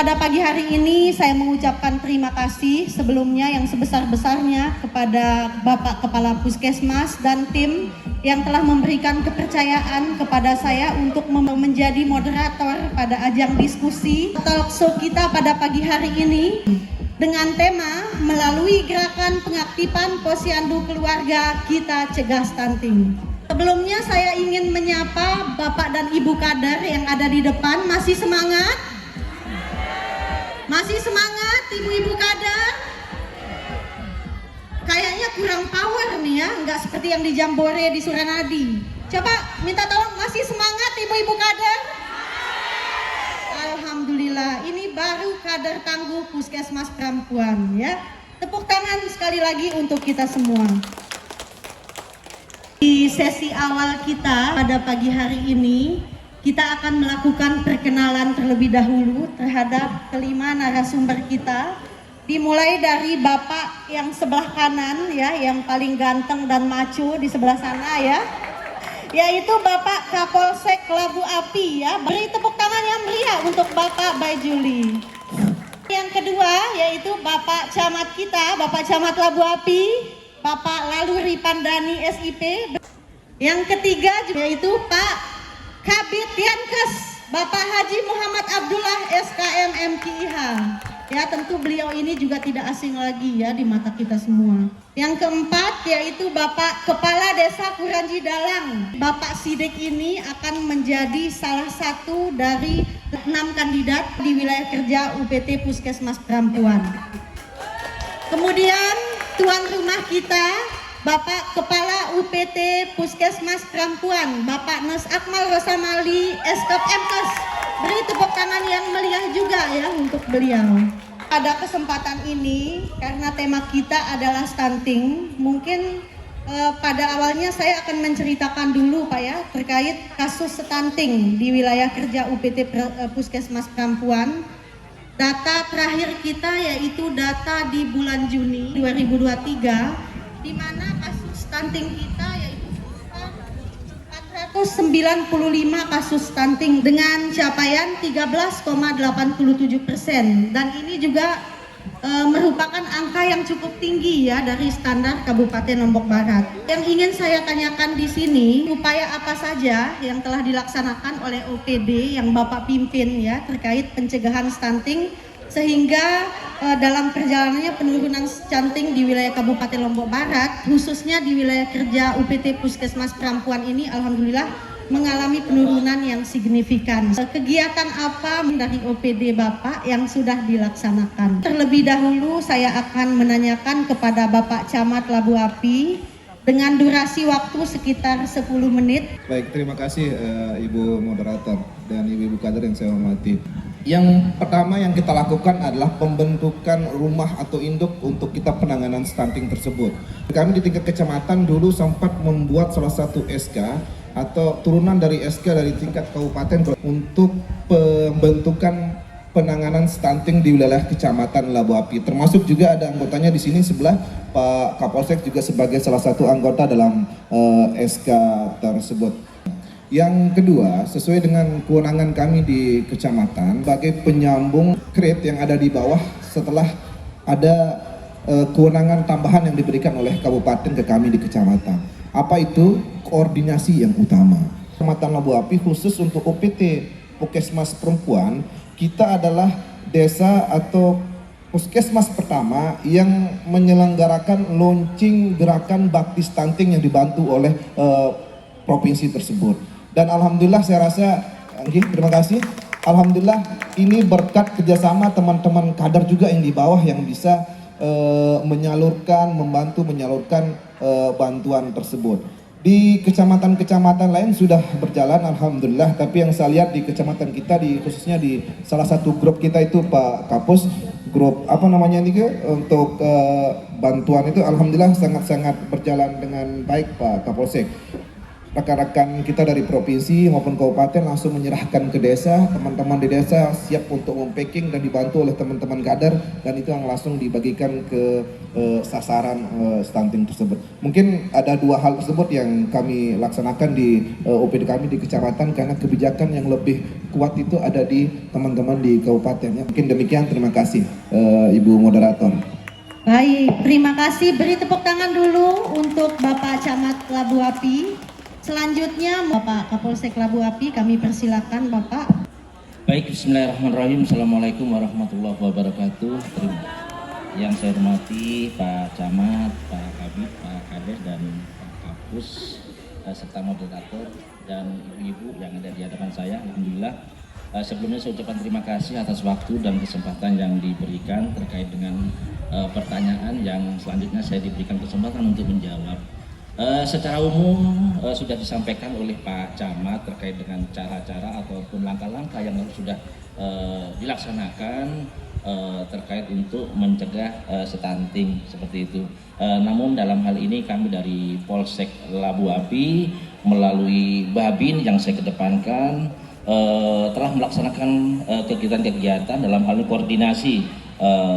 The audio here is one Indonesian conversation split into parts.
Pada pagi hari ini saya mengucapkan terima kasih sebelumnya yang sebesar-besarnya kepada Bapak Kepala Puskesmas dan tim yang telah memberikan kepercayaan kepada saya untuk menjadi moderator pada ajang diskusi talk show kita pada pagi hari ini dengan tema melalui gerakan pengaktifan posyandu keluarga kita cegah stunting. Sebelumnya saya ingin menyapa Bapak dan Ibu kader yang ada di depan. Masih semangat? Masih semangat ibu-ibu kader? Kayaknya kurang power nih ya, nggak seperti yang di Jambore di Suranadi. Coba minta tolong, masih semangat ibu-ibu kader? Alhamdulillah, ini baru kader tangguh Puskesmas Perempuan ya. Tepuk tangan sekali lagi untuk kita semua. Di sesi awal kita pada pagi hari ini, kita akan melakukan perkenalan terlebih dahulu terhadap kelima narasumber kita. Dimulai dari Bapak yang sebelah kanan ya, yang paling ganteng dan maco di sebelah sana ya, yaitu Bapak Kapolsek Labu Api ya. Beri tepuk tangan yang meriah untuk Bapak Baijuli. Yang kedua yaitu Bapak Camat kita, Bapak Camat Labu Api, Bapak Laluri Pandani SIP. Yang ketiga yaitu Pak Kabid Yankes, Bapak Haji Muhammad Abdullah SKM MKIH. Ya, tentu beliau ini juga tidak asing lagi ya di mata kita semua. Yang keempat yaitu Bapak Kepala Desa Kuranji Dalang. Bapak Sidik ini akan menjadi salah satu dari 6 kandidat di wilayah kerja UPT Puskesmas Perempuan. Kemudian tuan rumah kita Bapak Kepala UPT Puskesmas Perempuan, Bapak Nes Akmal Rosamali Eskap MKes. Beri tepuk tangan yang meriah juga ya untuk beliau. Pada kesempatan ini, karena tema kita adalah stunting, mungkin pada awalnya saya akan menceritakan dulu Pak ya, terkait kasus stunting di wilayah kerja UPT Puskesmas Perempuan. Data terakhir kita yaitu data di bulan Juni 2023, di mana kasus stunting kita yaitu 495 kasus stunting dengan capaian 13,87%, dan ini juga merupakan angka yang cukup tinggi ya dari standar Kabupaten Lombok Barat. Yang ingin saya tanyakan di sini, upaya apa saja yang telah dilaksanakan oleh OPD yang Bapak pimpin ya terkait pencegahan stunting, sehingga dalam perjalanannya penurunan stunting di wilayah Kabupaten Lombok Barat, khususnya di wilayah kerja UPT Puskesmas Perempuan ini, alhamdulillah mengalami penurunan yang signifikan. Kegiatan apa dari OPD Bapak yang sudah dilaksanakan? Terlebih dahulu saya akan menanyakan kepada Bapak Camat Labu Api dengan durasi waktu sekitar 10 menit. Baik, terima kasih Ibu Moderator dan Ibu-Ibu kader yang saya hormati. Yang pertama yang kita lakukan adalah pembentukan rumah atau induk untuk kita penanganan stunting tersebut. Kami di tingkat kecamatan dulu sempat membuat salah satu SK atau turunan dari SK dari tingkat kabupaten untuk pembentukan penanganan stunting di wilayah kecamatan Labu Api. Termasuk juga ada anggotanya di sini sebelah, Pak Kapolsek juga sebagai salah satu anggota dalam SK tersebut. Yang kedua, sesuai dengan kewenangan kami di kecamatan sebagai penyambung kred yang ada di bawah setelah ada kewenangan tambahan yang diberikan oleh kabupaten ke kami di kecamatan. Apa itu? Koordinasi yang utama. Kecamatan Labu Api khusus untuk OPT Puskesmas Perempuan, kita adalah desa atau puskesmas pertama yang menyelenggarakan launching gerakan bakti stunting yang dibantu oleh provinsi tersebut. Dan alhamdulillah saya rasa, terima kasih. Alhamdulillah ini berkat kerjasama teman-teman kader juga yang di bawah yang bisa membantu menyalurkan bantuan tersebut. Di kecamatan-kecamatan lain sudah berjalan alhamdulillah, tapi yang saya lihat di kecamatan kita, khususnya di salah satu grup kita itu Pak Kapus, grup apa namanya ini untuk bantuan itu alhamdulillah sangat-sangat berjalan dengan baik Pak Kapolsek. rekan-rekan kita dari provinsi maupun kabupaten langsung menyerahkan ke desa. Teman-teman di desa siap untuk mempacking dan dibantu oleh teman-teman kader, dan itu yang langsung dibagikan ke sasaran stunting tersebut. Mungkin ada dua hal tersebut yang kami laksanakan di OPD kami di kecamatan, karena kebijakan yang lebih kuat itu ada di teman-teman di kabupaten. Ya, mungkin demikian, terima kasih Ibu Moderator. Baik, terima kasih. Beri tepuk tangan dulu untuk Bapak Camat Labu Api. Selanjutnya Bapak Kapolsek Labu Api, kami persilakan Bapak. Baik, bismillahirrahmanirrahim. Assalamualaikum warahmatullahi wabarakatuh. Yang saya hormati Pak Camat, Pak Kabid, Pak Kades, dan Pak Kapus, serta moderator dan ibu-ibu yang ada di hadapan saya. Alhamdulillah. Sebelumnya saya ucapkan terima kasih atas waktu dan kesempatan yang diberikan terkait dengan pertanyaan yang selanjutnya saya diberikan kesempatan untuk menjawab. Secara umum sudah disampaikan oleh Pak Camat terkait dengan cara-cara ataupun langkah-langkah yang sudah dilaksanakan terkait untuk mencegah stunting seperti itu. Namun dalam hal ini kami dari Polsek Labu Api melalui Babin yang saya kedepankan telah melaksanakan kegiatan-kegiatan dalam hal koordinasi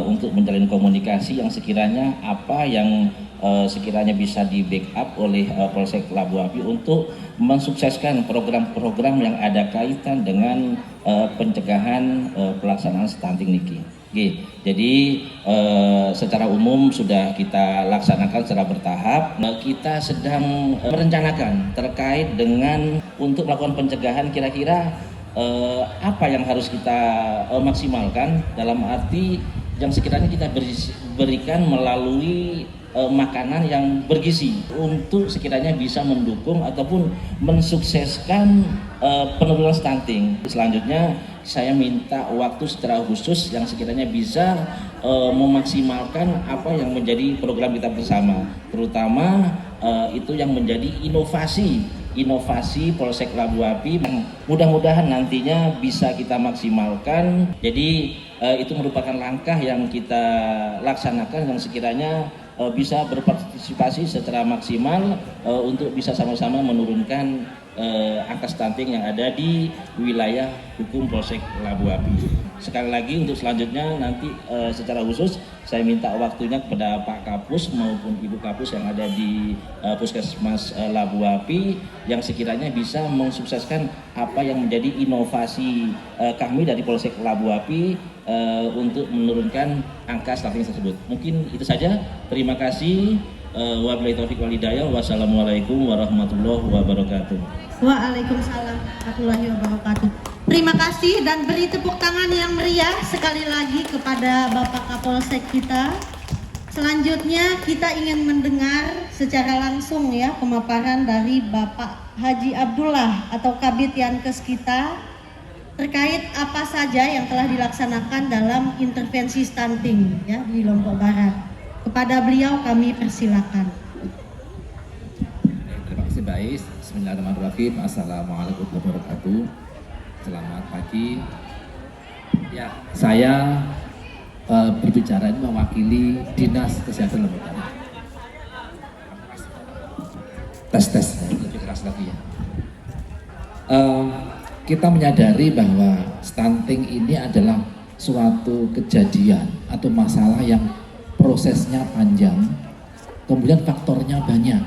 untuk menjalin komunikasi yang sekiranya apa yang sekiranya bisa di backup oleh Polsek Labu Api untuk mensukseskan program-program yang ada kaitan dengan pencegahan pelaksanaan stunting niki. Jadi secara umum sudah kita laksanakan secara bertahap. Kita sedang merencanakan terkait dengan untuk melakukan pencegahan, kira-kira apa yang harus kita maksimalkan, dalam arti yang sekiranya kita berikan melalui makanan yang bergizi untuk sekiranya bisa mendukung ataupun mensukseskan penurunan stunting. Selanjutnya saya minta waktu secara khusus yang sekiranya bisa memaksimalkan apa yang menjadi program kita bersama, terutama itu yang menjadi inovasi Polsek Labu Api, mudah-mudahan nantinya bisa kita maksimalkan. Jadi itu merupakan langkah yang kita laksanakan yang sekiranya bisa berpartisipasi secara maksimal untuk bisa sama-sama menurunkan angka stunting yang ada di wilayah hukum Polsek Labu Api. Sekali lagi untuk selanjutnya nanti secara khusus saya minta waktunya kepada Pak Kapus maupun Ibu Kapus yang ada di Puskesmas Labu Api yang sekiranya bisa mensukseskan apa yang menjadi inovasi kami dari Polsek Labu Api untuk menurunkan angka stunting tersebut. Mungkin itu saja. Terima kasih. Wabillahi taufiq wal hidayah. Wassalamualaikum warahmatullahi wabarakatuh. Waalaikumsalam warahmatullahi wabarakatuh. Terima kasih dan beri tepuk tangan yang meriah sekali lagi kepada Bapak Kapolsek kita. Selanjutnya kita ingin mendengar secara langsung ya pemaparan dari Bapak Haji Abdullah atau Kabid Yankes kita terkait apa saja yang telah dilaksanakan dalam intervensi stunting ya di Lombok Barat. Kepada beliau kami persilakan. Terima kasih Mbak Is. Bismillahirrahmanirrahim. Assalamualaikum warahmatullahi wabarakatuh. Selamat pagi. Ya, saya berbicara ini mewakili Dinas Kesehatan Lombok Barat. Tes, lebih keras lagi ya. Kita menyadari bahwa stunting ini adalah suatu kejadian atau masalah yang prosesnya panjang, kemudian faktornya banyak.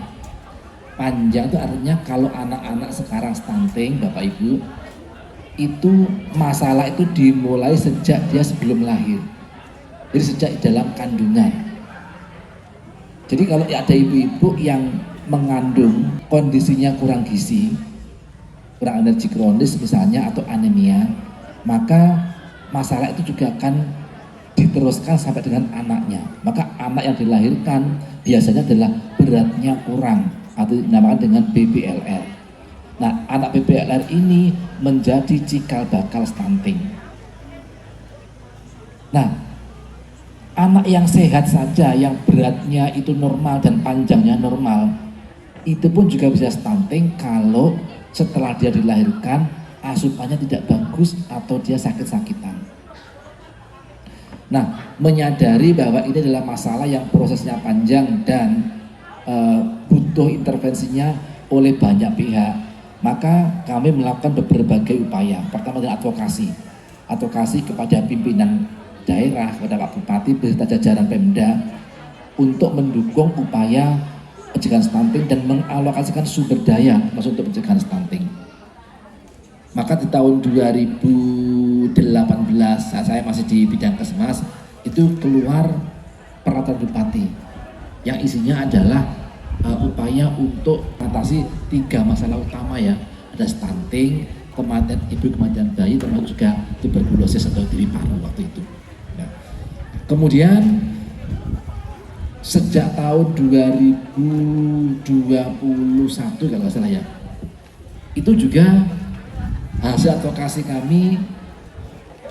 Panjang itu artinya kalau anak-anak sekarang stunting, Bapak Ibu, itu masalah itu dimulai sejak dia sebelum lahir. Jadi sejak dalam kandungan. Jadi kalau ada ibu-ibu yang mengandung kondisinya kurang gizi, kurang energi kronis misalnya atau anemia, maka masalah itu juga akan diteruskan sampai dengan anaknya. Maka anak yang dilahirkan biasanya adalah beratnya kurang atau dinamakan dengan BBLR. Nah, anak BBLR ini menjadi cikal bakal stunting. Nah, anak yang sehat saja, yang beratnya itu normal dan panjangnya normal, itu pun juga bisa stunting kalau setelah dia dilahirkan asupannya tidak bagus atau dia sakit-sakitan. Nah, menyadari bahwa ini adalah masalah yang prosesnya panjang dan butuh intervensinya oleh banyak pihak, maka kami melakukan berbagai upaya. Pertama adalah advokasi kepada pimpinan daerah, kepada Pak Bupati beserta jajaran Pemda untuk mendukung upaya pencegahan stunting dan mengalokasikan sumber daya maksud untuk pencegahan stunting. Maka di tahun 2018 saat saya masih di bidang Kesmas, itu keluar peraturan Bupati yang isinya adalah upaya untuk mengatasi 3 masalah utama ya. Ada stunting, kematian ibu, kematian bayi, termasuk juga tuberkulosis atau diri paru waktu itu. Nah, kemudian sejak tahun 2021 kalau nggak salah ya, itu juga hasil advokasi kami,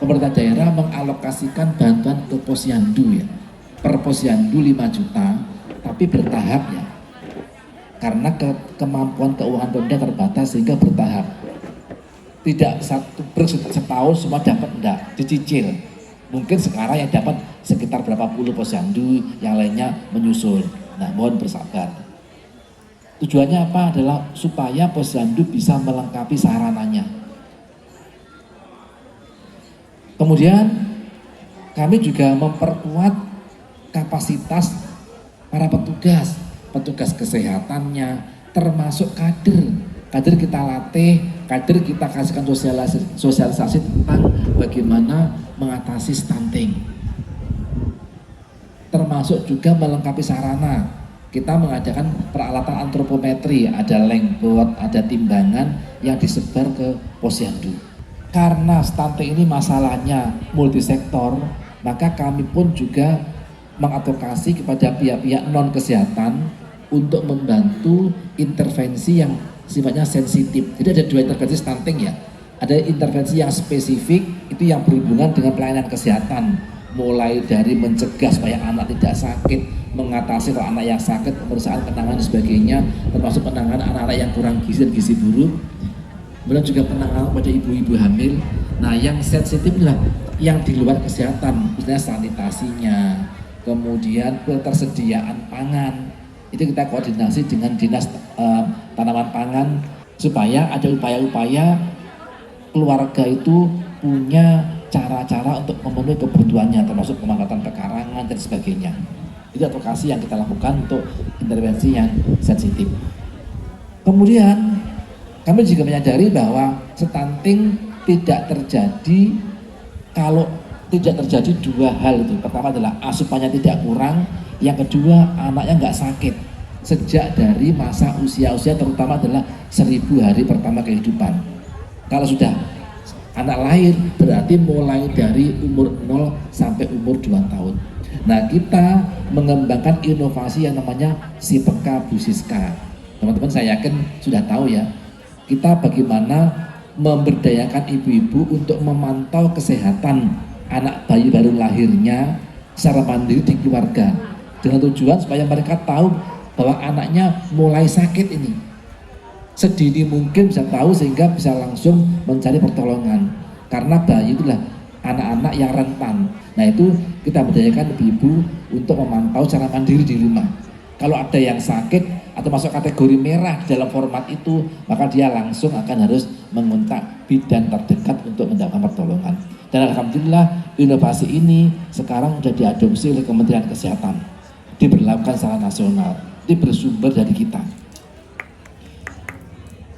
pemerintah daerah mengalokasikan bantuan ke posyandu ya, per posyandu 5 juta, tapi bertahap ya, karena kemampuan keuangan Pemda terbatas sehingga bertahap, tidak setahun semua dapat, enggak, dicicil. Mungkin sekarang yang dapat sekitar berapa puluh posyandu, yang lainnya menyusul. Nah, mohon bersabar. Tujuannya apa? Adalah supaya posyandu bisa melengkapi sarananya. Kemudian kami juga memperkuat kapasitas para petugas kesehatannya, termasuk kader kita latih, kader kita kasihkan sosialisasi tentang bagaimana mengatasi stunting, termasuk juga melengkapi sarana. Kita mengadakan peralatan antropometri, ada lengkot, ada timbangan yang disebar ke posyandu. Karena stunting ini masalahnya multisektor, maka kami pun juga mengadvokasi kepada pihak-pihak non kesehatan untuk membantu intervensi yang sifatnya sensitif. Jadi ada 2 intervensi stunting ya. Ada intervensi yang spesifik, itu yang berhubungan dengan pelayanan kesehatan, mulai dari mencegah supaya anak tidak sakit, mengatasi kalau anak yang sakit, pemeriksaan, penanganan dan sebagainya, termasuk penanganan anak-anak yang kurang gizi dan gizi buruk. Kemudian juga penanganan pada ibu-ibu hamil. Nah, yang sensitif lah yang di luar kesehatan, misalnya sanitasinya, kemudian ketersediaan pangan. Itu kita koordinasi dengan dinas tanaman pangan supaya ada upaya-upaya keluarga itu punya cara-cara untuk memenuhi kebutuhannya, termasuk pemanfaatan pekarangan dan sebagainya. Itu advokasi yang kita lakukan untuk intervensi yang sensitif. Kemudian kami juga menyadari bahwa stunting tidak terjadi kalau tidak terjadi 2 hal itu. Pertama adalah asupannya tidak kurang, yang kedua anaknya nggak sakit sejak dari masa usia terutama adalah 1000 hari pertama kehidupan. Kalau sudah anak lahir berarti mulai dari umur 0 sampai umur 2 tahun. Nah, kita mengembangkan inovasi yang namanya Sipeka Bu Siska. Teman-teman saya yakin sudah tahu ya, kita bagaimana memberdayakan ibu-ibu untuk memantau kesehatan anak bayi baru lahirnya secara mandiri di keluarga, dengan tujuan supaya mereka tahu bahwa anaknya mulai sakit ini sedini mungkin, bisa tahu sehingga bisa langsung mencari pertolongan, karena bayi itulah anak-anak yang rentan. Nah, itu kita berdayakan ibu-ibu untuk memantau secara mandiri di rumah. Kalau ada yang sakit atau masuk kategori merah dalam format itu, maka dia langsung akan harus mengontak bidan terdekat untuk mendapatkan pertolongan. Dan alhamdulillah inovasi ini sekarang sudah diadopsi oleh Kementerian Kesehatan, diberlakukan secara nasional, ini bersumber dari kita.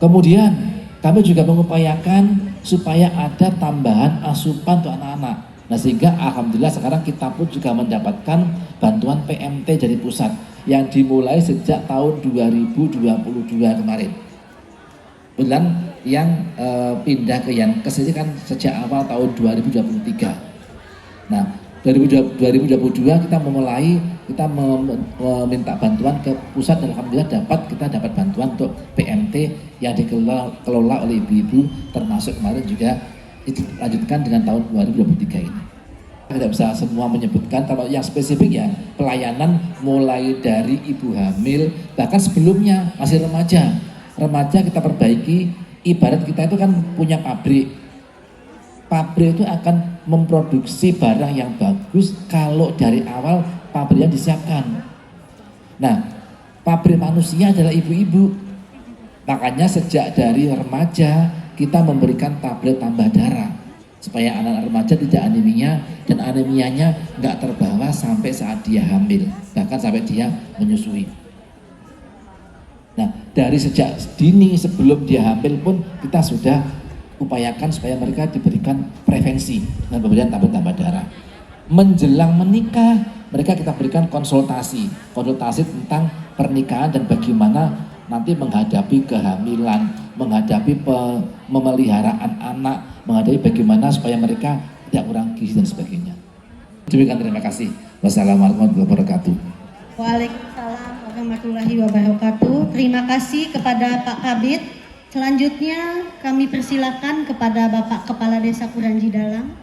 Kemudian kami juga mengupayakan supaya ada tambahan asupan untuk anak-anak. Nah, sehingga alhamdulillah sekarang kita pun juga mendapatkan bantuan PMT dari pusat yang dimulai sejak tahun 2022 kemarin. Kemudian yang pindah ke Yankes ini kan sejak awal tahun 2023. Nah, 2022 kita memulai, kita meminta bantuan ke pusat dan alhamdulillah kita dapat bantuan untuk PMT yang dikelola oleh ibu-ibu, termasuk kemarin juga dilanjutkan dengan tahun 2023 ini. Tidak bisa semua menyebutkan, kalau yang spesifik ya pelayanan mulai dari ibu hamil, bahkan sebelumnya masih remaja kita perbaiki. Ibarat kita itu kan punya pabrik itu akan memproduksi barang yang bagus kalau dari awal pabriknya disiapkan. Nah, pabrik manusia adalah ibu-ibu. Makanya sejak dari remaja kita memberikan tablet tambah darah supaya anak remaja tidak anemia dan anemianya nggak terbawa sampai saat dia hamil, bahkan sampai dia menyusui. Nah, dari sejak dini sebelum dia hamil pun kita sudah upayakan supaya mereka diberikan prevensi dengan pemberian tablet tambah darah. Menjelang menikah, mereka kita berikan konsultasi tentang pernikahan dan bagaimana nanti menghadapi kehamilan, menghadapi pemeliharaan anak, menghadapi bagaimana supaya mereka tidak kurang gizi dan sebagainya. Demikian, terima kasih. Wassalamualaikum warahmatullahi wabarakatuh. Waalaikumsalam warahmatullahi wabarakatuh. Terima kasih kepada Pak Kabid. Selanjutnya kami persilakan kepada Bapak Kepala Desa Kuranji Dalam.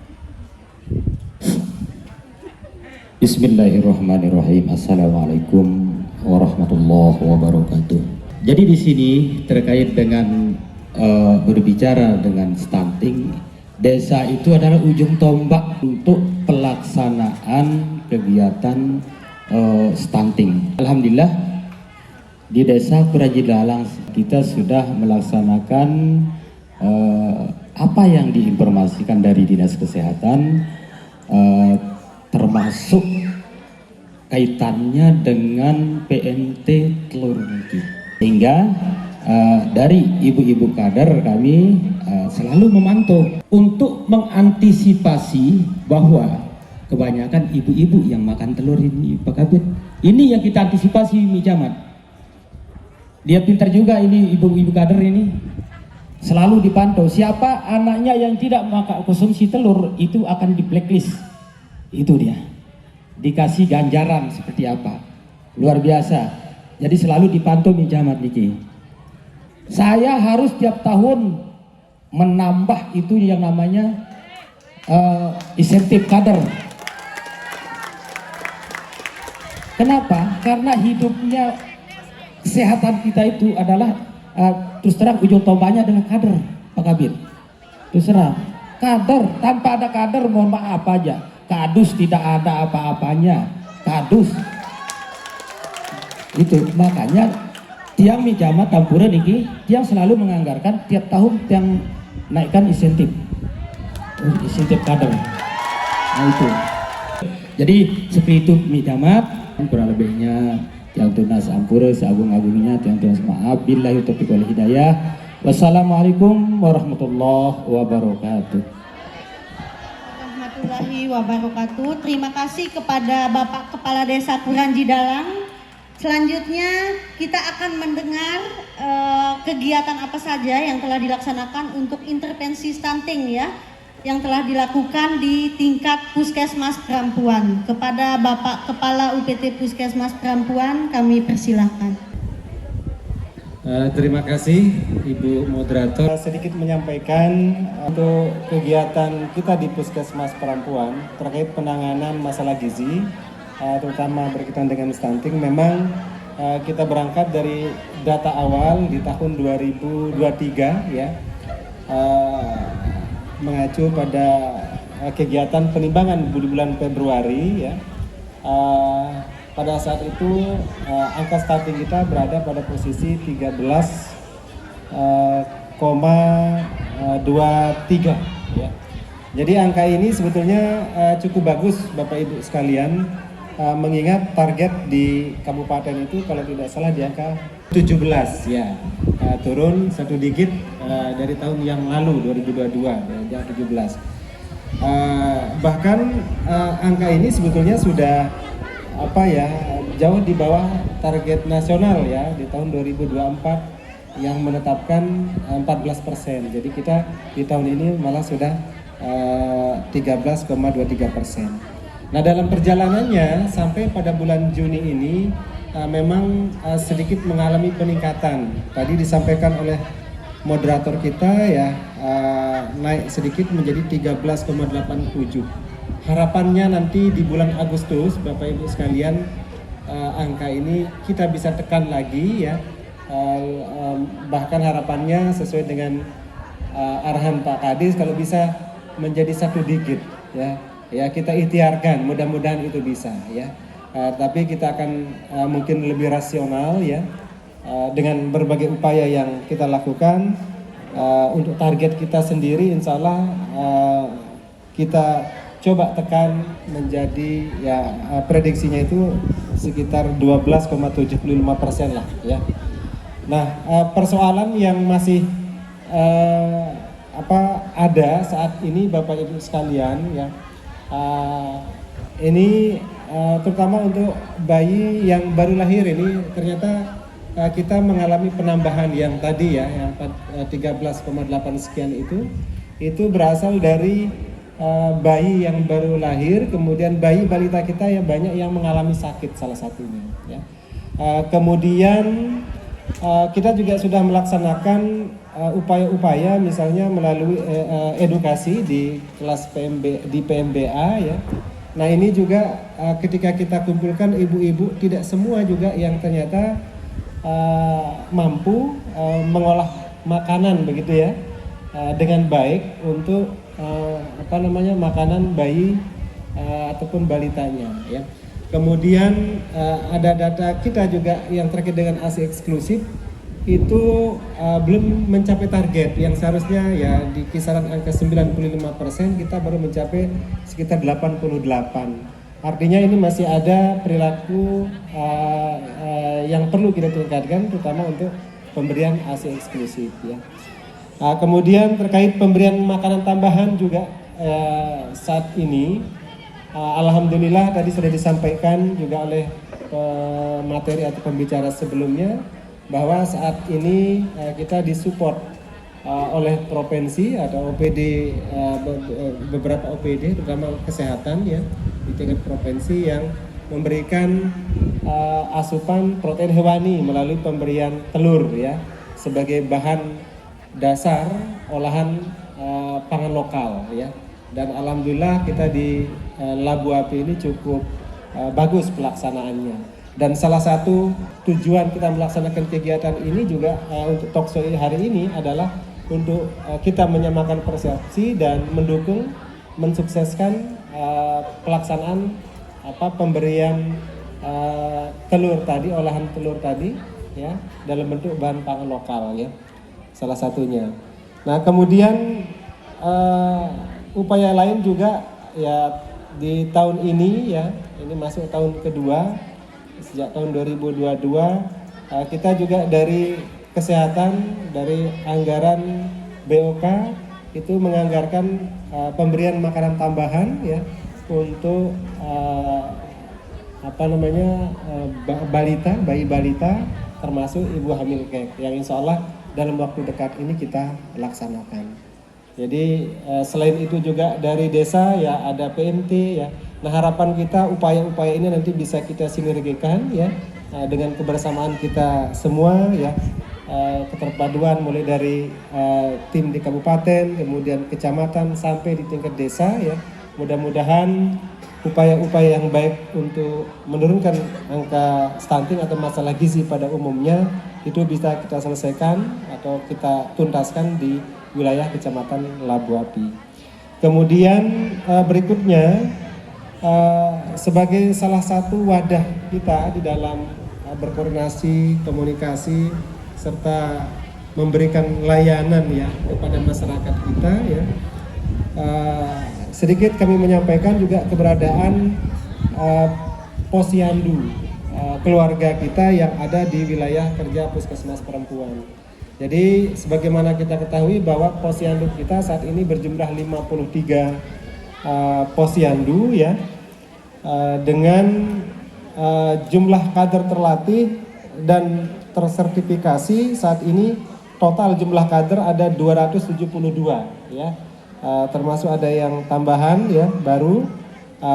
Bismillahirrahmanirrahim. Assalamualaikum warahmatullahi wabarakatuh. Jadi di sini terkait dengan berbicara dengan stunting, desa itu adalah ujung tombak untuk pelaksanaan kegiatan stunting. Alhamdulillah di desa Kuranji Dalang kita sudah melaksanakan apa yang diinformasikan dari Dinas Kesehatan, termasuk kaitannya dengan PMT telur niki. Sehingga dari ibu-ibu kader kami selalu memantau untuk mengantisipasi bahwa kebanyakan ibu-ibu yang makan telur ini, Pak Kabid. Ini yang kita antisipasi, Mi Camat. Dia pintar juga ini ibu-ibu kader ini. Selalu dipantau siapa anaknya yang tidak makan konsumsi telur itu akan di blacklist. Itu dia. Dikasih ganjaran seperti apa. Luar biasa. Jadi selalu dipantau Mi Camat niki. Saya harus tiap tahun menambah itu yang namanya insentif kader. Kenapa? Karena hidupnya kesehatan kita itu adalah terus terang ujung tombaknya adalah kader, Pak Kabid. Terus terang, kader, tanpa ada kader mohon maaf aja, kadus tidak ada apa-apanya, kadus. Itu makanya tiang Mi Camat Tampuran ini tiang selalu menganggarkan tiap tahun tiang naikkan insentif kader. Nah itu. Jadi seperti itu Mi Camat. Kurang lebihnya tiang tunas ampura seagung-agungnya tiang tunas maaf. Billahi taufiq wal hidayah. Wassalamualaikum warahmatullahi wabarakatuh. Warahmatullahi wabarakatuh. Terima kasih kepada Bapak Kepala Desa Kuranji Dalang. Selanjutnya kita akan mendengar kegiatan apa saja yang telah dilaksanakan untuk intervensi stunting ya, yang telah dilakukan di tingkat Puskesmas Perampuan. Kepada Bapak Kepala UPT Puskesmas Perampuan kami persilahkan. Terima kasih Ibu Moderator. Sedikit menyampaikan untuk kegiatan kita di Puskesmas Perampuan terkait penanganan masalah gizi, terutama berkaitan dengan stunting. Memang kita berangkat dari data awal di tahun 2023 ya, mengacu pada kegiatan penimbangan di bulan Februari ya. Pada saat itu angka stunting kita berada pada posisi 13,23 ya. Jadi angka ini sebetulnya cukup bagus Bapak Ibu sekalian, mengingat target di kabupaten itu kalau tidak salah di angka 17 ya, turun satu digit dari tahun yang lalu 2022 ya, 17. Bahkan angka ini sebetulnya sudah jauh di bawah target nasional ya di tahun 2024 yang menetapkan 14%. Jadi kita di tahun ini malah sudah 13,23%. Nah, dalam perjalanannya sampai pada bulan Juni ini memang sedikit mengalami peningkatan. Tadi disampaikan oleh moderator kita ya, naik sedikit menjadi 13,87. Harapannya nanti di bulan Agustus Bapak Ibu sekalian, angka ini kita bisa tekan lagi ya. Bahkan harapannya sesuai dengan arahan Pak Kadis kalau bisa menjadi satu digit ya. Ya kita ikhtiarkan, mudah-mudahan itu bisa ya. Tapi kita akan mungkin lebih rasional ya, dengan berbagai upaya yang kita lakukan untuk target kita sendiri, insya Allah kita coba tekan menjadi prediksinya itu sekitar 12,75% lah ya. Nah, persoalan yang masih ada saat ini Bapak Ibu sekalian ya, ini terutama untuk bayi yang baru lahir ini ternyata kita mengalami penambahan yang tadi ya, yang 13,8 sekian itu berasal dari bayi yang baru lahir, kemudian bayi balita kita yang banyak yang mengalami sakit salah satunya ya. Kemudian kita juga sudah melaksanakan upaya-upaya misalnya melalui edukasi di kelas di PMBA ya. Nah ini juga ketika kita kumpulkan ibu-ibu, tidak semua juga yang ternyata mampu mengolah makanan begitu ya dengan baik untuk makanan bayi ataupun balitanya ya. Kemudian ada data kita juga yang terkait dengan ASI eksklusif itu belum mencapai target yang seharusnya ya di kisaran angka 95%, kita baru mencapai sekitar 88. Artinya ini masih ada perilaku yang perlu kita tingkatkan, terutama untuk pemberian ASI eksklusif ya. Kemudian terkait pemberian makanan tambahan juga saat ini alhamdulillah tadi sudah disampaikan juga oleh materi atau pembicara sebelumnya bahwa saat ini kita disupport oleh provinsi atau OPD, beberapa OPD terutama kesehatan ya di tingkat provinsi yang memberikan asupan protein hewani melalui pemberian telur ya sebagai bahan dasar olahan pangan lokal ya. Dan alhamdulillah kita di Labu Api ini cukup bagus pelaksanaannya. Dan salah satu tujuan kita melaksanakan kegiatan ini juga untuk talkshow hari ini adalah untuk kita menyamakan persepsi dan mendukung mensukseskan pelaksanaan pemberian telur tadi, olahan telur tadi ya dalam bentuk bahan pangan lokal ya. Salah satunya. Nah kemudian upaya lain juga ya di tahun ini ya, ini masuk tahun kedua sejak tahun 2022 kita juga dari kesehatan, dari anggaran BOK itu menganggarkan pemberian makanan tambahan ya untuk balita, bayi balita termasuk ibu hamil kek yang insya Allah dalam waktu dekat ini kita laksanakan. Jadi selain itu juga dari desa ya ada PMT ya. Nah harapan kita upaya-upaya ini nanti bisa kita sinergikan ya dengan kebersamaan kita semua ya, keterpaduan mulai dari tim di kabupaten, kemudian kecamatan sampai di tingkat desa ya. Mudah-mudahan upaya-upaya yang baik untuk menurunkan angka stunting atau masalah gizi pada umumnya itu bisa kita selesaikan atau kita tuntaskan di wilayah Kecamatan Labu Api. Kemudian berikutnya sebagai salah satu wadah kita di dalam berkoordinasi, komunikasi serta memberikan layanan ya kepada masyarakat kita ya. Sedikit kami menyampaikan juga keberadaan posyandu keluarga kita yang ada di wilayah kerja Puskesmas Perempuan. Jadi sebagaimana kita ketahui bahwa posyandu kita saat ini berjumlah 53 posyandu ya, dengan jumlah kader terlatih dan tersertifikasi saat ini total jumlah kader ada 272 ya. Termasuk ada yang tambahan ya baru,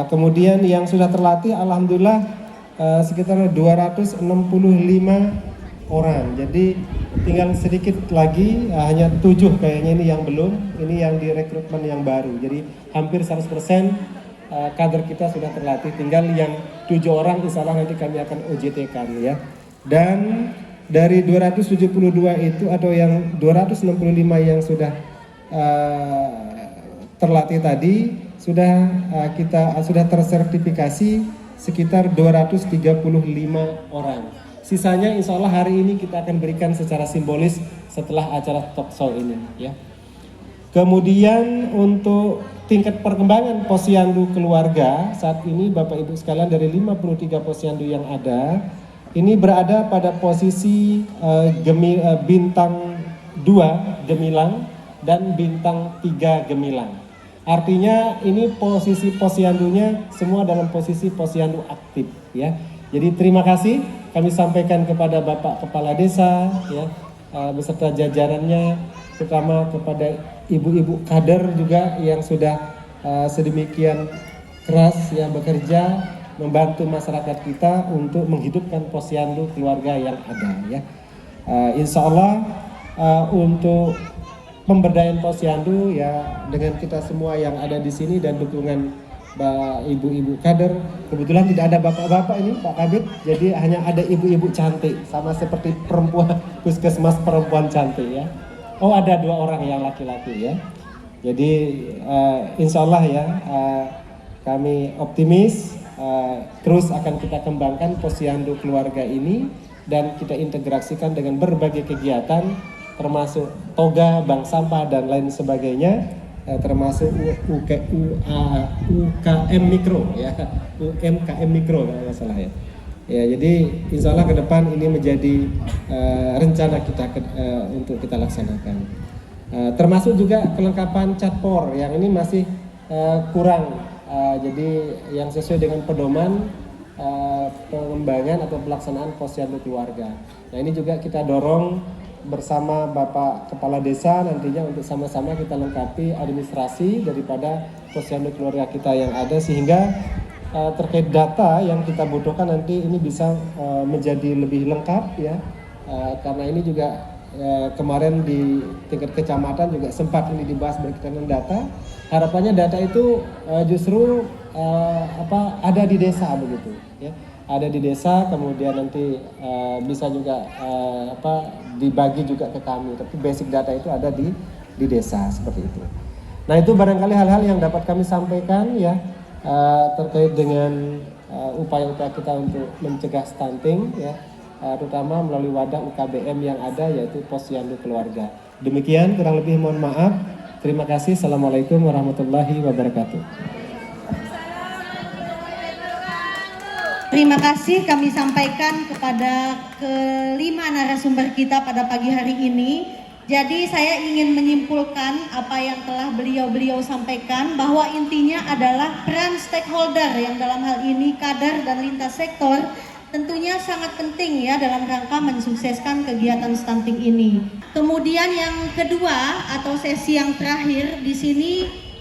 kemudian yang sudah terlatih alhamdulillah sekitar 265 orang. Jadi tinggal sedikit lagi, hanya 7 kayaknya ini yang belum, ini yang di rekrutmen yang baru. Jadi hampir 100% kader kita sudah terlatih, tinggal yang 7 orang insya Allah nanti kami akan OJT kan ya. Dan dari 272 itu atau yang 265 yang sudah terlatih tadi sudah kita sudah tersertifikasi sekitar 235 orang. Sisanya insya Allah hari ini kita akan berikan secara simbolis setelah acara talk show ini ya. Kemudian untuk tingkat perkembangan posyandu keluarga saat ini Bapak Ibu sekalian dari 53 posyandu yang ada ini berada pada posisi bintang 2 gemilang dan bintang 3 gemilang. Artinya ini posisi posyandunya semua dalam posisi posyandu aktif ya. Jadi terima kasih kami sampaikan kepada Bapak Kepala Desa ya beserta jajarannya, terutama kepada ibu-ibu kader juga yang sudah sedemikian keras yang bekerja membantu masyarakat kita untuk menghidupkan posyandu keluarga yang ada ya. Insya Allah untuk pemberdayaan posyandu ya dengan kita semua yang ada di sini dan dukungan ibu-ibu kader. Kebetulan tidak ada bapak-bapak ini Pak Kabid, jadi hanya ada ibu-ibu cantik sama seperti perempuan puskesmas perempuan cantik ya. Oh ada 2 orang yang laki-laki ya. Jadi insya Allah ya kami optimis terus akan kita kembangkan posyandu keluarga ini dan kita integrasikan dengan berbagai kegiatan termasuk toga, bank sampah dan lain sebagainya, termasuk UKM mikro ya, UMKM mikro kalau nggak salah ya. Ya jadi insya Allah ke depan ini menjadi rencana kita untuk kita laksanakan. Termasuk juga kelengkapan catpor yang ini masih kurang. Jadi yang sesuai dengan pedoman pengembangan atau pelaksanaan posyandu keluarga. Nah ini juga kita dorong bersama Bapak Kepala Desa nantinya untuk sama-sama kita lengkapi administrasi daripada posyandu keluarga kita yang ada sehingga terkait data yang kita butuhkan nanti ini bisa menjadi lebih lengkap ya. Karena ini juga kemarin di tingkat kecamatan juga sempat ini dibahas berkaitan dengan data. Harapannya data itu justru ada di desa begitu ya. Ada di desa, kemudian nanti bisa juga dibagi juga ke kami. Tapi basic data itu ada di desa seperti itu. Nah itu barangkali hal-hal yang dapat kami sampaikan ya terkait dengan upaya-upaya kita untuk mencegah stunting ya, terutama melalui wadah UKBM yang ada yaitu posyandu keluarga. Demikian kurang lebih mohon maaf. Terima kasih. Assalamualaikum warahmatullahi wabarakatuh. Terima kasih kami sampaikan kepada kelima narasumber kita pada pagi hari ini. Jadi saya ingin menyimpulkan apa yang telah beliau sampaikan bahwa intinya adalah peran stakeholder yang dalam hal ini kader dan lintas sektor tentunya sangat penting ya dalam rangka mensukseskan kegiatan stunting ini. Kemudian yang kedua atau sesi yang terakhir di sini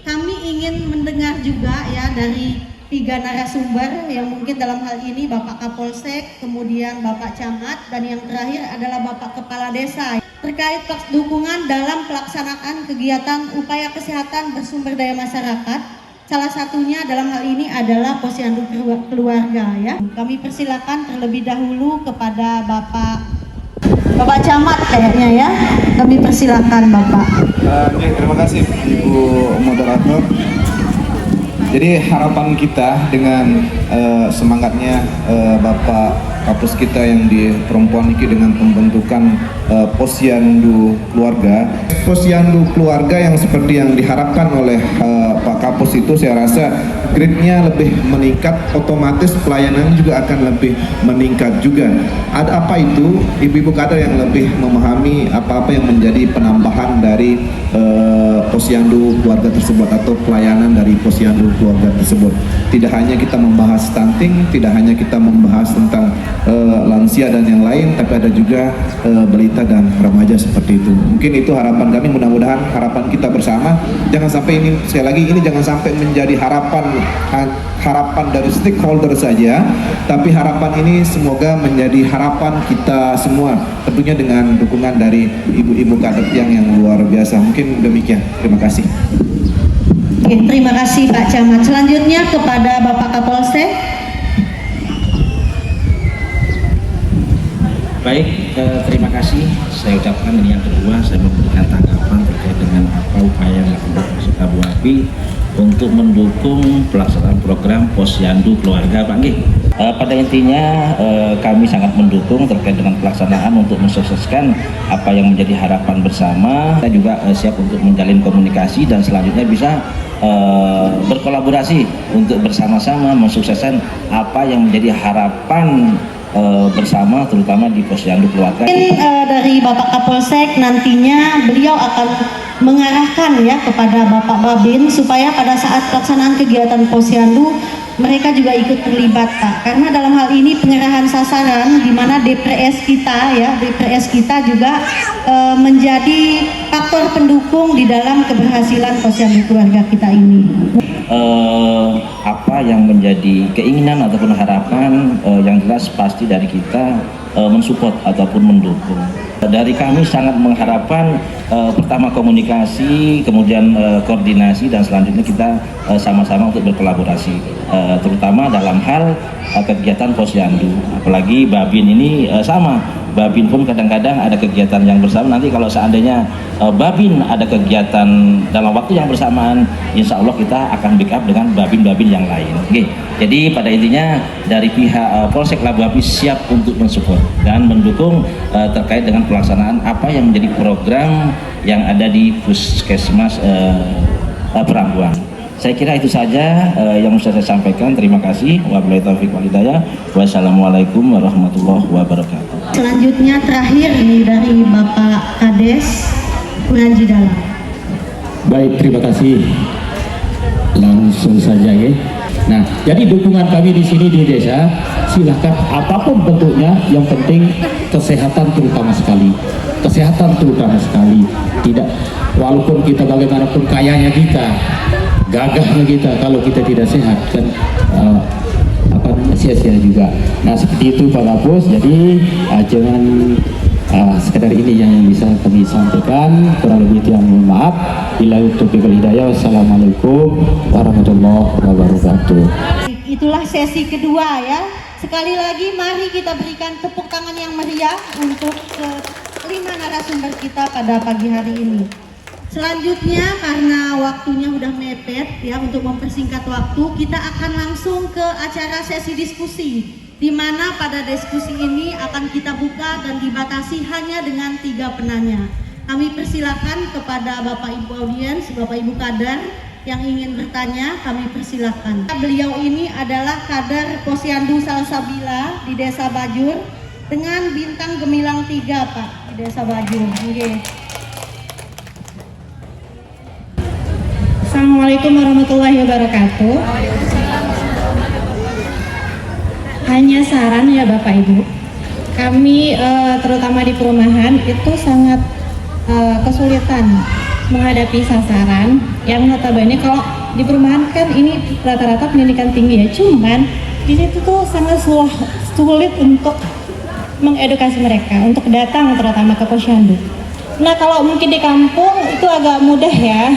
kami ingin mendengar juga ya dari 3 narasumber yang mungkin dalam hal ini Bapak Kapolsek, kemudian Bapak Camat, dan yang terakhir adalah Bapak Kepala Desa terkait dukungan dalam pelaksanaan kegiatan upaya kesehatan bersumber daya masyarakat. Salah satunya dalam hal ini adalah posyandu keluarga ya. Kami persilakan terlebih dahulu kepada Bapak Camat kayaknya ya. Kami persilakan Bapak. Terima kasih Ibu Moderator. Jadi harapan kita dengan semangatnya Bapak Kapus kita yang di perempuan ini dengan pembentukan posyandu keluarga. Posyandu keluarga yang seperti yang diharapkan oleh Pak Kapus itu saya rasa grade-nya lebih meningkat, otomatis pelayanan juga akan lebih meningkat juga. Ada apa itu? Ibu-ibu kader yang lebih memahami apa-apa yang menjadi penambahan dari posyandu keluarga tersebut atau pelayanan dari posyandu keluarga tersebut. Tidak hanya kita membahas stunting, tidak hanya kita membahas tentang lansia dan yang lain, tapi ada juga balita dan remaja seperti itu. Mungkin itu harapan kami, mudah-mudahan harapan kita bersama. Jangan sampai ini, sekali lagi ini jangan sampai menjadi harapan dari stakeholder saja, tapi harapan ini semoga menjadi harapan kita semua, tentunya dengan dukungan dari ibu-ibu kader yang luar biasa. Mungkin demikian. Terima kasih. Oke, terima kasih Pak Camat. Selanjutnya kepada Bapak Kapolsek. Baik, terima kasih. Saya ucapkan ini yang kedua, saya memberikan tanggapan terkait dengan apa upaya yang dilakukan Polsek Labu Api untuk mendukung pelaksanaan program posyandu keluarga, Pak Nggih. Pada intinya kami sangat mendukung terkait dengan pelaksanaan untuk mensukseskan apa yang menjadi harapan bersama. Kita juga siap untuk menjalin komunikasi dan selanjutnya bisa berkolaborasi untuk bersama-sama mensukseskan apa yang menjadi harapan bersama, terutama di Posyandu Keluarga. Dari Bapak Kapolsek nantinya beliau akan mengarahkan ya kepada Bapak Babin supaya pada saat pelaksanaan kegiatan Posyandu mereka juga ikut terlibat, Pak. Karena dalam hal ini pengerahan sasaran di mana DPRS kita juga menjadi faktor pendukung di dalam keberhasilan Posyandu Keluarga kita ini. Apa yang menjadi keinginan ataupun harapan yang jelas pasti dari kita mensupport ataupun mendukung. Dari kami sangat mengharapkan pertama komunikasi, kemudian koordinasi, dan selanjutnya kita sama-sama untuk berkolaborasi, terutama dalam hal kegiatan Posyandu. Apalagi Babin ini sama. Babin pun kadang-kadang ada kegiatan yang bersama. Nanti kalau seandainya Babin ada kegiatan dalam waktu yang bersamaan, insya Allah kita akan backup dengan Babin-Babin yang lain. Oke. Jadi pada intinya dari pihak Polsek Labu Api siap untuk mensupport dan mendukung terkait dengan pelaksanaan apa yang menjadi program yang ada di Puskesmas Perambuan. Saya kira itu saja yang bisa saya sampaikan. Terima kasih. Wabillahi taufiq wal hidayah. Wassalamualaikum warahmatullahi wabarakatuh. Selanjutnya terakhir nih dari Bapak Kades Kuranji Dalam. Baik, terima kasih. Langsung saja ya. Nah, jadi dukungan kami di sini di desa, silakan apapun bentuknya, yang penting kesehatan terutama sekali. Kesehatan terutama sekali. Tidak, walaupun kita bagaimanapun kayanya kita, gagahnya kita, kalau kita tidak sehat kan sia-sia juga. Nah, seperti itu Pak Kapus. Jadi jangan sekedar ini yang bisa kami sampaikan. Kurang lebih yang mohon maaf. Billahi taufiq wal hidayah. Wassalamualaikum warahmatullahi wabarakatuh. Itulah sesi kedua ya. Sekali lagi mari kita berikan tepuk tangan yang meriah untuk kelima narasumber kita pada pagi hari ini. Selanjutnya karena waktunya udah mepet ya, untuk mempersingkat waktu kita akan langsung ke acara sesi diskusi, di mana pada diskusi ini akan kita buka dan dibatasi hanya dengan 3 penanya. Kami persilakan kepada Bapak Ibu audiens, Bapak Ibu kader yang ingin bertanya, kami persilakan. Beliau ini adalah kader Posyandu Salsabila di Desa Bajur dengan bintang gemilang 3 Pak di Desa Bajur. Okay. Assalamualaikum warahmatullahi wabarakatuh. Hanya saran ya Bapak Ibu, kami terutama di perumahan itu sangat kesulitan menghadapi sasaran yang notabene kalau di perumahan kan ini rata-rata pendidikan tinggi ya, cuman di situ tuh sangat sulit untuk mengedukasi mereka untuk datang terutama ke Posyandu. Nah, kalau mungkin di kampung itu agak mudah ya.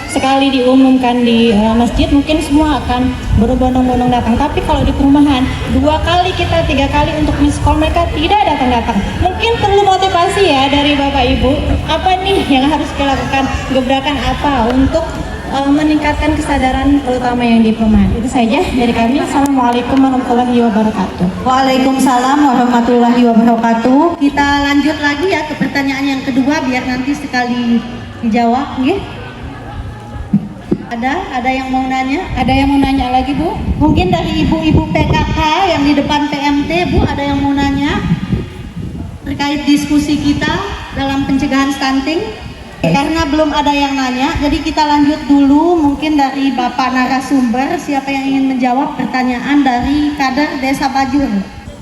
Sekali diumumkan di masjid mungkin semua akan berbondong-bondong datang, tapi kalau di perumahan 2 kali kita 3 kali untuk miss call mereka tidak datang-datang. Mungkin perlu motivasi ya dari Bapak Ibu, apa nih yang harus kita lakukan, gebrakan apa untuk meningkatkan kesadaran terutama yang di perumahan. Itu saja dari kami. Assalamualaikum warahmatullahi wabarakatuh. Waalaikumsalam warahmatullahi wabarakatuh. Kita lanjut lagi ya ke pertanyaan yang kedua biar nanti sekali dijawab ya. Ada yang mau nanya? Ada yang mau nanya lagi Bu? Mungkin dari ibu-ibu PKK yang di depan PMT, Bu, ada yang mau nanya terkait diskusi kita dalam pencegahan stunting? Karena belum ada yang nanya, jadi kita lanjut dulu mungkin dari Bapak narasumber, siapa yang ingin menjawab pertanyaan dari kader Desa Bajur.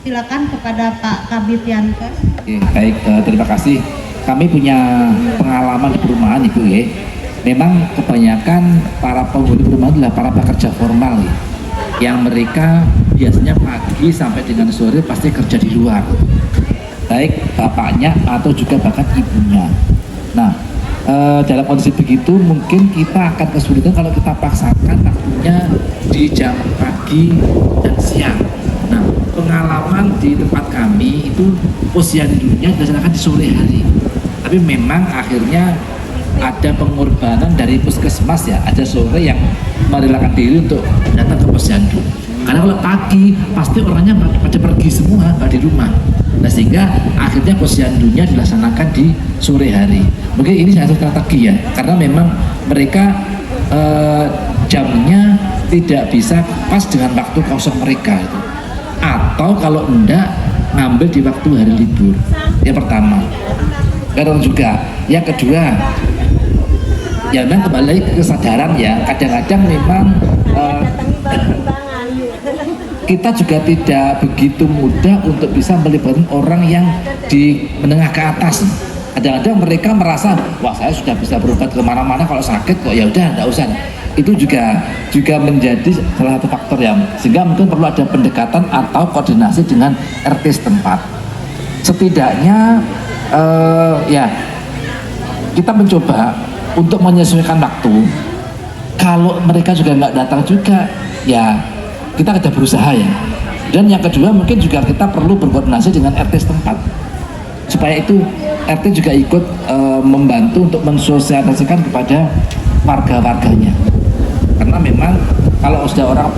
Silakan kepada Pak Kabit Yankes. Oke, baik, terima kasih. Kami punya pengalaman di perumahan Ibu ya. Memang kebanyakan para penghuni perumahan adalah para pekerja formal ya, yang mereka biasanya pagi sampai dengan sore pasti kerja di luar, baik bapaknya atau juga bahkan ibunya. Nah, dalam kondisi begitu mungkin kita akan kesulitan kalau kita paksakan waktunya di jam pagi dan siang. Nah, pengalaman di tempat kami itu posyandunya dilaksanakan di sore hari, tapi memang akhirnya ada pengorbanan dari puskesmas ya, ada sore yang merelakan diri untuk datang ke posyandu. Karena kalau pagi pasti orangnya pada pergi semua, nggak di rumah. Nah, sehingga akhirnya posyandunya dilaksanakan di sore hari. Mungkin ini satu strategi ya, karena memang mereka jamnya tidak bisa pas dengan waktu kosong mereka itu. Atau kalau enggak ngambil di waktu hari libur. Yang pertama. Kadang juga. Yang kedua, ya memang kembali lagi ke kesadaran ya. Kadang-kadang memang kita juga tidak begitu mudah untuk bisa melibatkan orang yang di menengah ke atas. Kadang-kadang mereka merasa, wah saya sudah bisa berobat kemana-mana, kalau sakit kok ya udah nggak usah. Itu juga menjadi salah satu faktor yang sehingga mungkin perlu ada pendekatan atau koordinasi dengan RT setempat. Setidaknya ya kita mencoba untuk menyesuaikan waktu. Kalau mereka juga nggak datang juga, ya kita ada berusaha ya. Dan yang kedua mungkin juga kita perlu berkoordinasi dengan RT setempat supaya itu RT juga ikut membantu untuk mensosialisasikan kepada warga-warganya. Karena memang kalau sudah orang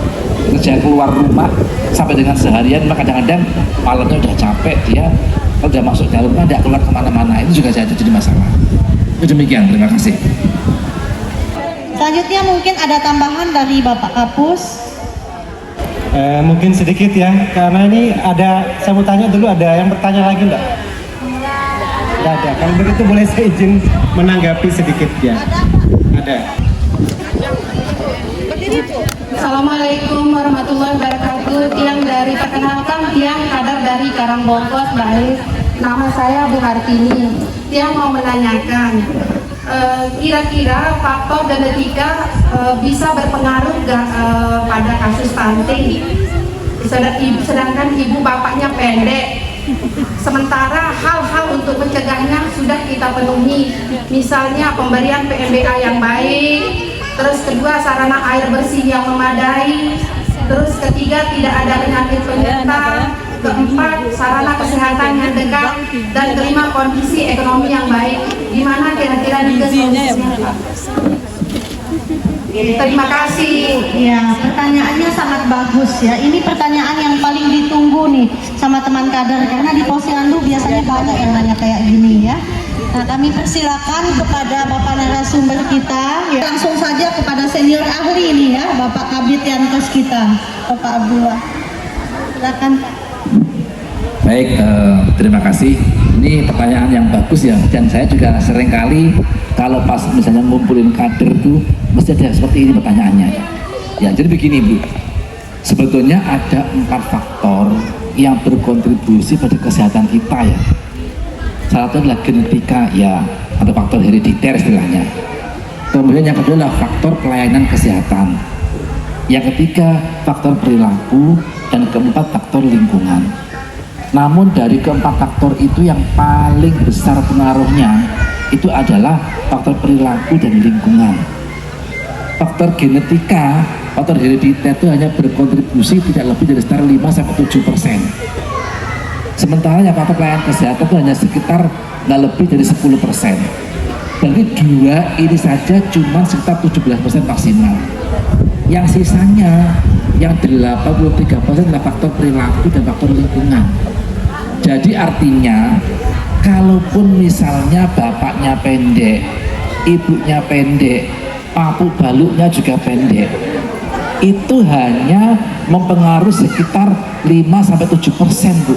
kerja keluar rumah sampai dengan seharian, maka kadang-kadang malamnya udah capek, dia kalau udah masuk dalam rumah tidak keluar kemana-mana, itu juga jadi masalah. Itu demikian, terima kasih. Selanjutnya mungkin ada tambahan dari Bapak Kapus. Mungkin sedikit ya, karena ini ada, saya mau tanya dulu, ada yang bertanya lagi enggak? Tidak ada. Kalau begitu boleh saya izin menanggapi sedikit ya. Ada. Assalamualaikum warahmatullahi wabarakatuh. Perkenalkan Tiang kader dari Karangbongkos, Bali. Nama saya Bu Hartini. Tiang mau menanyakan, kira-kira faktor genetika bisa berpengaruh pada kasus stunting, sedangkan ibu bapaknya pendek, sementara hal-hal untuk mencegahnya sudah kita penuhi, misalnya pemberian PMBA yang baik, terus kedua sarana air bersih yang memadai, terus ketiga tidak ada penyakit penyerta, keempat sarana kesehatan yang dekat, dan kelima kondisi ekonomi yang baik. Gimana kira-kira nih solusinya? Terima kasih. Ya, pertanyaannya sangat bagus ya. Ini pertanyaan yang paling ditunggu nih sama teman kader, karena di Posyandu biasanya banyak yang nanya kayak gini ya. Nah, kami persilakan kepada Bapak narasumber kita ya. Langsung saja kepada senior ahli ini ya, Bapak Kabid Yankes kita, Bapak Abdullah. Silakan. Baik, terima kasih. Ini pertanyaan yang bagus ya, dan saya juga sering kali kalau pas misalnya ngumpulin kader tuh mesti ada seperti ini pertanyaannya. Ya, jadi begini Bu, sebetulnya ada 4 faktor yang berkontribusi pada kesehatan kita ya. Salah satu adalah genetika ya, atau faktor herediter istilahnya. Kemudian yang kedua adalah faktor pelayanan kesehatan. Yang ketiga faktor perilaku, dan keempat faktor lingkungan. Namun dari keempat faktor itu yang paling besar pengaruhnya itu adalah faktor perilaku dan lingkungan. Faktor genetika, faktor herediter itu hanya berkontribusi tidak lebih dari sekitar 5-7%. Sementara yang faktor pelayanan kesehatan itu hanya sekitar nggak lebih dari 10%. Berarti 2 ini saja cuma sekitar 17% maksimal. Yang sisanya, yang 83% adalah faktor perilaku dan faktor lingkungan. Jadi artinya, kalaupun misalnya bapaknya pendek, ibunya pendek, papu baluknya juga pendek, itu hanya mempengaruhi sekitar 5-7% Bu.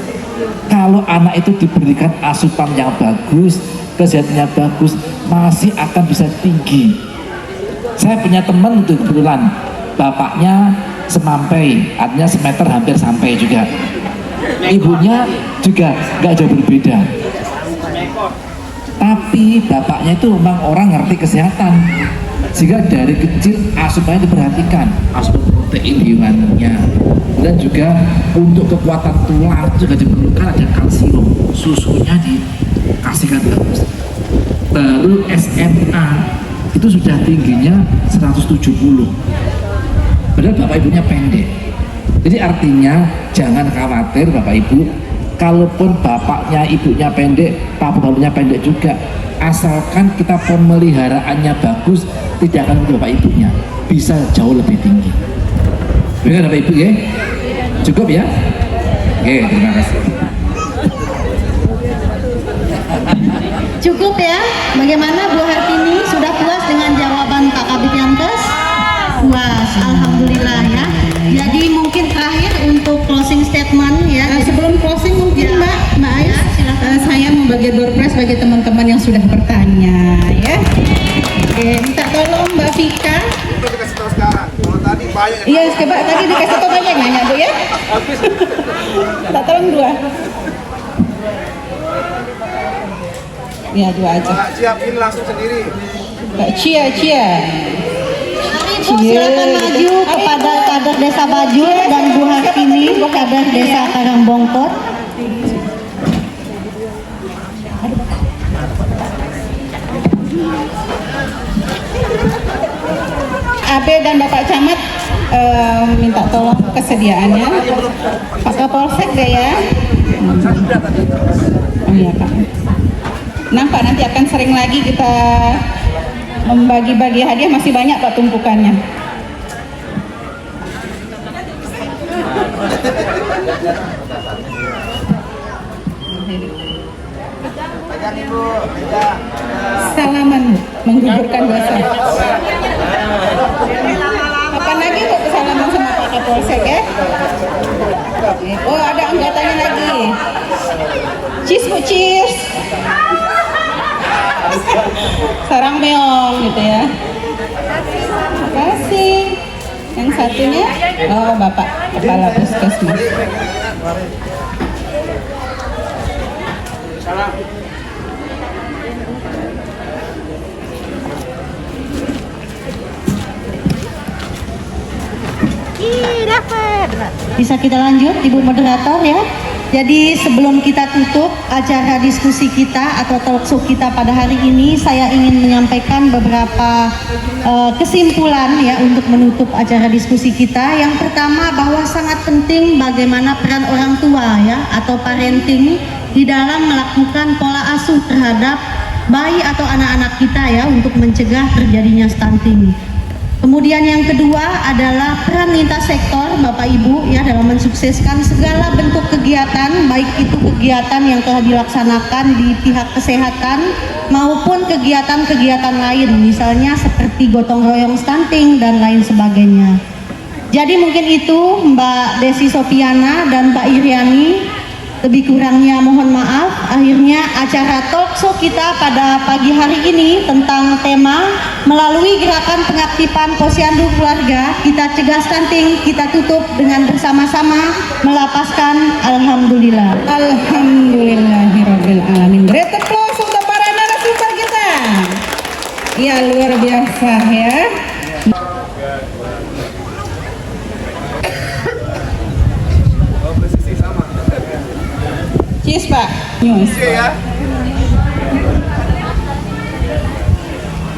Kalau anak itu diberikan asupan yang bagus, kesehatannya bagus, masih akan bisa tinggi. Saya punya teman itu kebetulan bapaknya semampai, artinya semeter hampir sampai juga. Ibunya juga nggak jauh berbeda. Tapi bapaknya itu memang orang ngerti kesehatan, sehingga dari kecil asupannya diperhatikan, asupan protein hewaninya, dan juga untuk kekuatan tulang juga diperlukan ada kalsium, susunya dikasihkan bagus. Baru SMA itu sudah tingginya 170, padahal bapak ibunya pendek. Jadi artinya jangan khawatir Bapak Ibu, kalaupun bapaknya ibunya pendek, papu balunya pendek juga, asalkan kita pemeliharaannya bagus, tidak akan ke bapak ibunya, bisa jauh lebih tinggi. Demikian Bapak Ibu ya. Cukup ya? Oke, terima kasih. Cukup ya? Bagaimana Bu Hartini? Sudah puas dengan jawaban Pak Kabid Yankes? Puas, alhamdulillah ya. Jadi mungkin terakhir untuk closing statement ya. Sebelum closing mungkin Mbak Ais, saya mau bagi door prize bagi teman-teman yang sudah bertanya ya. Oke, minta tolong Mbak Vika. Itu dikasih tahu sekarang. Kalau tadi banyak. Iya, coba tadi dikasih tahu banyak nanya Bu ya. Minta tolong 2. Ya 2 aja. Pak, siapin langsung sendiri. Mbak Cia. Bu, silakan maju kepada kader Desa Bajul dan Bu Hartini, kader Desa Karangbongkot. Abe dan Bapak Camat minta tolong kesediaannya. Pak Kapolsek deh ya. Oh iya Pak. Nampak nanti akan sering lagi kita membagi-bagi hadiah, masih banyak Pak tumpukannya. Salaman menggugurkan dosa. Kapan lagi kok salaman sama Pak Kapolsek ya? Oh ada anggotanya lagi. Cheers Bu, cheers. Sarang meong gitu ya. Terima kasih. Yang satunya, oh Bapak Kepala Puskesmas. Bisa kita lanjut Ibu Moderator ya. Jadi sebelum kita tutup acara diskusi kita atau talkshow kita pada hari ini, saya ingin menyampaikan beberapa kesimpulan ya untuk menutup acara diskusi kita. Yang pertama, bahwa sangat penting bagaimana peran orang tua ya atau parenting di dalam melakukan pola asuh terhadap bayi atau anak-anak kita ya untuk mencegah terjadinya stunting. Kemudian yang kedua adalah peran lintas sektor Bapak Ibu ya dalam mensukseskan segala bentuk kegiatan, baik itu kegiatan yang telah dilaksanakan di pihak kesehatan maupun kegiatan-kegiatan lain, misalnya seperti gotong royong stunting dan lain sebagainya. Jadi mungkin itu Mbak Desi Sopiana dan Mbak Iriani. Lebih kurangnya mohon maaf. Akhirnya acara talkshow kita pada pagi hari ini tentang tema melalui gerakan pengaktifan posyandu keluarga kita cegah stunting, kita tutup dengan bersama-sama melapaskan alhamdulillah. Alhamdulillahirabbil alamin. Great applause untuk para narasumber kita. Ya luar biasa ya. Cheers Pak. News.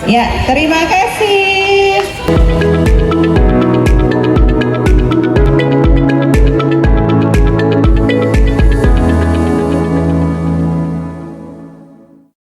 Ya, terima kasih.